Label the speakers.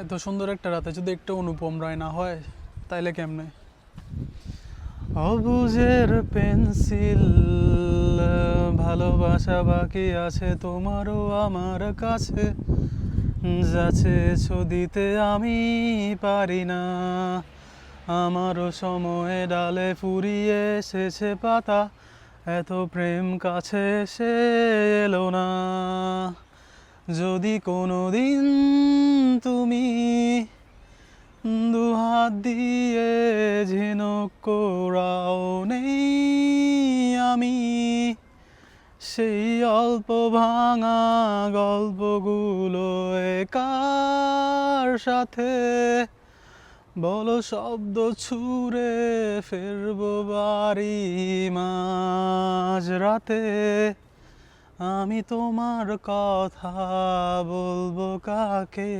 Speaker 1: এত সুন্দর একটা রাতে যদি একটা অনুপম রায় না হয় তাইলে কেমনে? অবুঝের পেন্সিল, ভালোবাসা বাকি আছে তোমারও আমার কাছে, যাচ্ছে দিতে আমি পারি না। আমারও সময়ে ডালে ফুরিয়ে এসেছে পাতা, এত প্রেম কাছে এসে এলো না। যদি কোনোদিন তুমি দুহাত দিয়ে ঝিনুক কোরাও, নেই আমি সেই অল্প ভাঙা গল্পগুলো একার সাথে, বলো শব্দ ছুঁড়ে ফিরবো বাড়ি মাঝ রাতে। আমি তোমার কথা বলবো কাকে?